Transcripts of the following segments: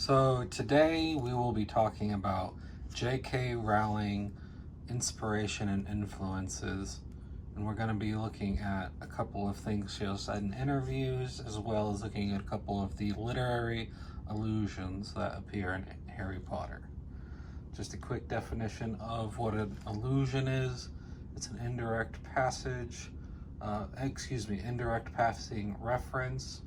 So today we will be talking about J.K. Rowling inspiration and influences, and we're going to be looking at a couple of things she has said in interviews, as well as looking at a couple of the literary allusions that appear in Harry Potter. Just a quick definition of what an allusion is. It's an indirect passing reference,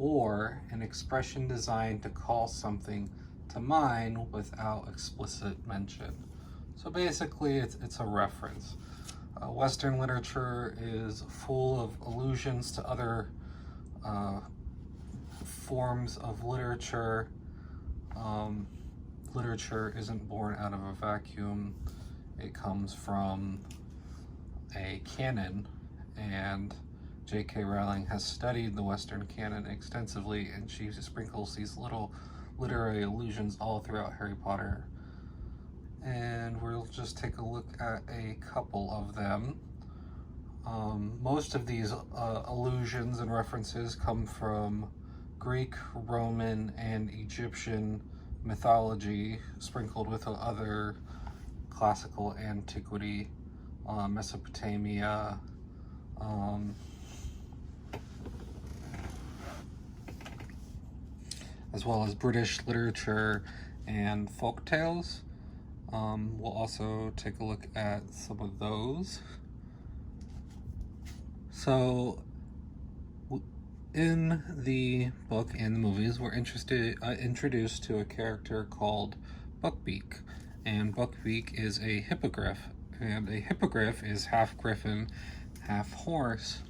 or an expression designed to call something to mind without explicit mention. So basically, it's a reference. Western literature is full of allusions to other forms of literature. Literature isn't born out of a vacuum. It comes from a canon, and J.K. Rowling has studied the Western canon extensively, and she sprinkles these little literary allusions all throughout Harry Potter. And we'll just take a look at a couple of them. Most of these allusions and references come from Greek, Roman, and Egyptian mythology, sprinkled with other classical antiquity, Mesopotamia, as well as British literature and folk tales. We'll also take a look at some of those. So in the book and the movies, we're introduced to a character called Buckbeak, and Buckbeak is a hippogriff, and a hippogriff is half griffin, half horse.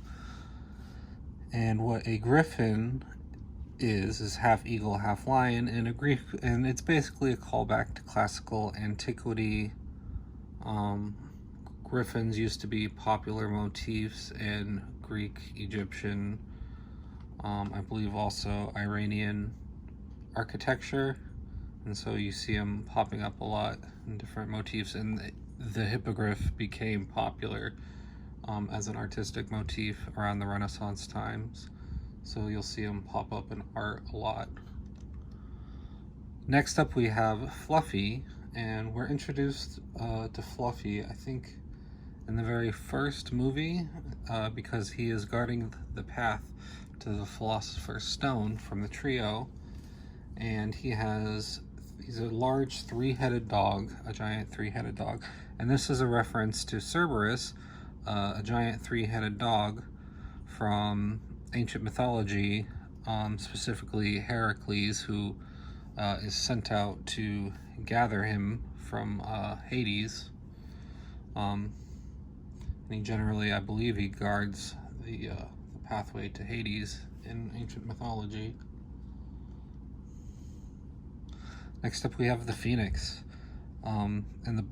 And what a griffin is half eagle, half lion, and it's basically a callback to classical antiquity. Griffins used to be popular motifs in Greek, Egyptian, I believe also Iranian architecture, and so you see them popping up a lot in different motifs, and the hippogriff became popular as an artistic motif around the Renaissance times. So you'll see them pop up in art a lot. Next up we have Fluffy, and we're introduced to Fluffy, I think, in the very first movie, because he is guarding the path to the Philosopher's Stone from the trio, and he's a large three-headed dog, a giant three-headed dog, and this is a reference to Cerberus, a giant three-headed dog from ancient mythology, specifically Heracles, who is sent out to gather him from Hades. And he generally, I believe, he guards the pathway to Hades in ancient mythology. Next up, we have the Phoenix. In the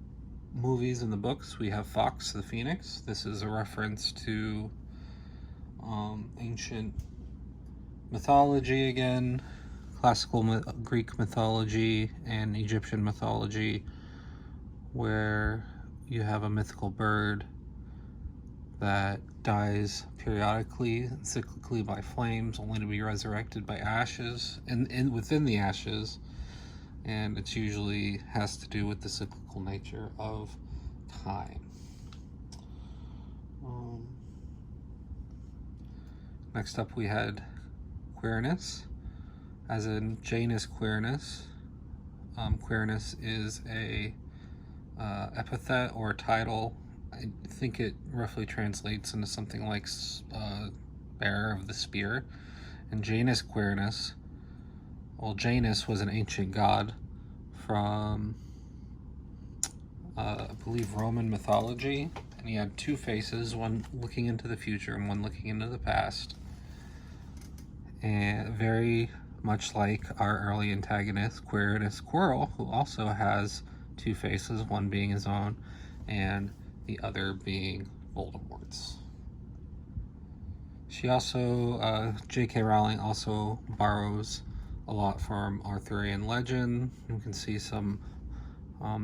movies and the books, we have Fox the Phoenix. This is a reference to ancient mythology again, classical Greek mythology and Egyptian mythology, where you have a mythical bird that dies periodically, cyclically by flames, only to be resurrected by ashes, and within the ashes, and it usually has to do with the cyclical nature of time. Next up we had queerness, as in Janus queerness. Queerness is a epithet or a title. I think it roughly translates into something like bearer of the spear. And Janus queerness, well, Janus was an ancient god from I believe Roman mythology, and he had two faces, one looking into the future and one looking into the past. And very much like our early antagonist, Quirinius Quirrell, who also has two faces, one being his own and the other being Voldemort's. She also, J.K. Rowling also borrows a lot from Arthurian legend. You can see some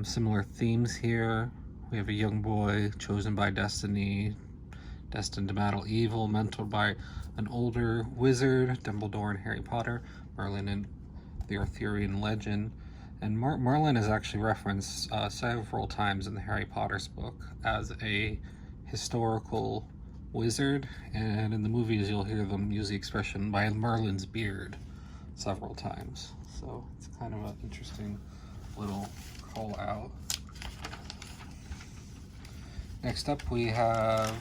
similar themes here. We have a young boy chosen by destiny, destined to battle evil, mentored by an older wizard, Dumbledore and Harry Potter, Merlin and the Arthurian legend. And Merlin is actually referenced several times in the Harry Potter's book as a historical wizard, and in the movies you'll hear them use the expression "by Merlin's beard" several times. So it's kind of an interesting little call out. Next up we have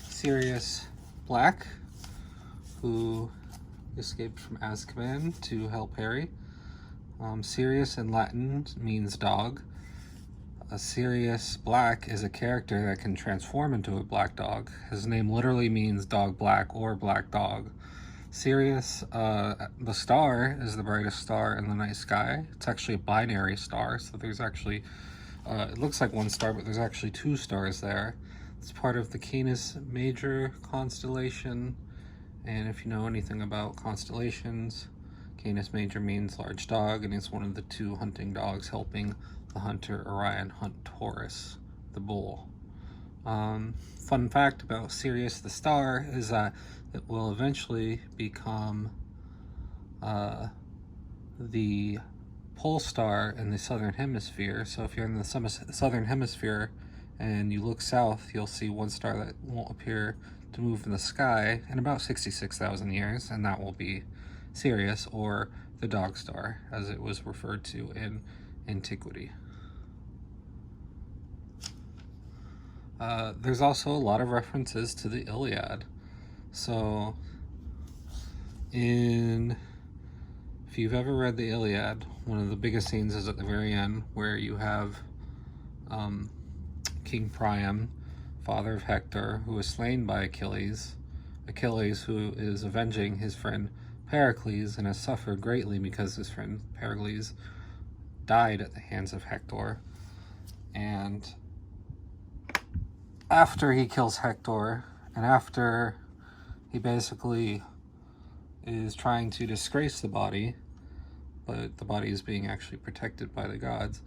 Sirius Black, who escaped from Azkaban to help Harry. Sirius in Latin means dog. Sirius Black is a character that can transform into a black dog. His name literally means dog black or black dog. Sirius, the star, is the brightest star in the night sky. It's actually a binary star, so there's actually, it looks like one star, but there's actually two stars there. It's part of the Canis Major constellation, and if you know anything about constellations, Canis Major means large dog, and it's one of the two hunting dogs helping the hunter Orion hunt Taurus, the bull. Fun fact about Sirius the star is that it will eventually become the pole star in the southern hemisphere. So if you're in the southern hemisphere and you look south, you'll see one star that won't appear to move in the sky in about 66,000 years, and that will be Sirius, or the dog star, as it was referred to in antiquity. There's also a lot of references to the Iliad. So, if you've ever read the Iliad, one of the biggest scenes is at the very end, where you have King Priam, father of Hector, who was slain by Achilles, who is avenging his friend Pericles and has suffered greatly because his friend Pericles died at the hands of Hector. And after he kills Hector, and after he basically is trying to disgrace the body, but the body is being actually protected by the gods,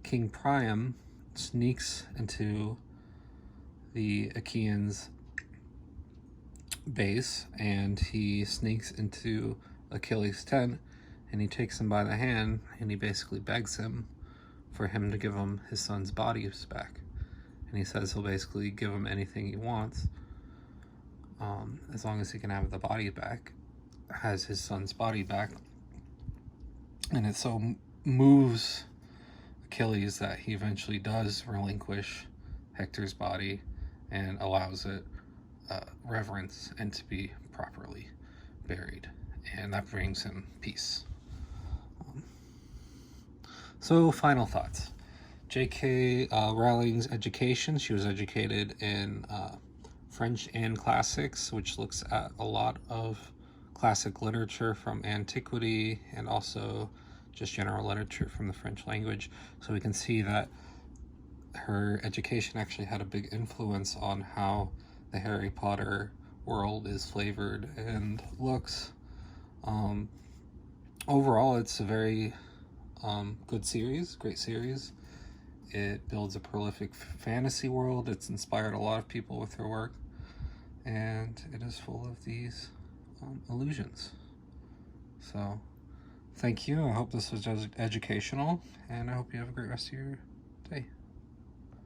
King Priam sneaks into the Achaeans' base, and he sneaks into Achilles' tent, and he takes him by the hand, and he basically begs him for him to give him his son's bodies back. And he says he'll basically give him anything he wants, as long as he can have the body back, has his son's body back. And it so moves Achilles that he eventually does relinquish Hector's body and allows it reverence and to be properly buried, and that brings him peace. So final thoughts. J.K. Rowling's education. She was educated in French and classics, which looks at a lot of classic literature from antiquity and also just general literature from the French language. So we can see that her education actually had a big influence on how the Harry Potter world is flavored and looks. Overall, it's a very good series, great series. It builds a prolific fantasy world. It's inspired a lot of people with her work, and it is full of these allusions. So thank you. I hope this was educational, and I hope you have a great rest of your day.